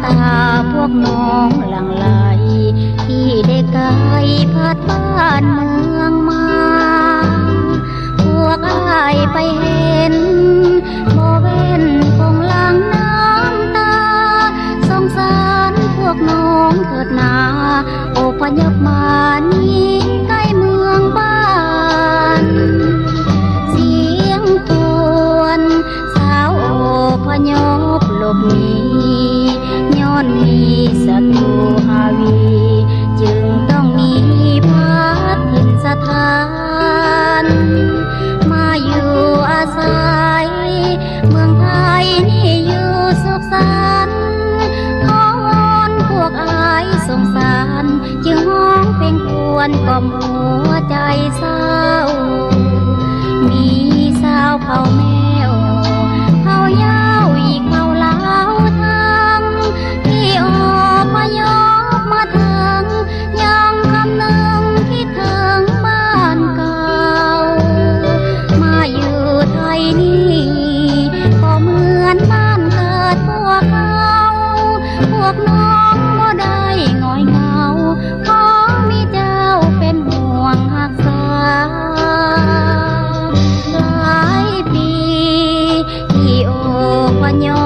ตาพวกน้องหลั่งไหลที่ได้ไกลพัดบ้านเมืองมาพวกอ้ายไปเห็นบ่เว้นคงหลั่งน้ำตาสงสารพวกน้องเถิดนาอพยพมานี้ใกล้เมืองบ้านเสียงควรสาวอพยพหลบหนีย้อนมีศัตรูหาวีจึงต้องหนีพัดถิ่นสถานมาอยู่อาศัยเมืองไทยนี่อยู่สุขสันต์ขอวอนพวกอายสงสารจึงห้องเพลงควรกล่อมหัวใจเศร้ามีสาวเผ่าแมวเผ่ายาวอีกเผ่าลาวทั้งที่อพยพมาถึงยังคำนึงคิดถึงบ้านเก่ามาอยู่ไทยนี่ก็เหมือนบ้านเกิดพวกเขาพวกน้องบ่ได้หงอยเหงาขอมีเจ้าเป็นห่วงรักษาหลายปีที่อพยพ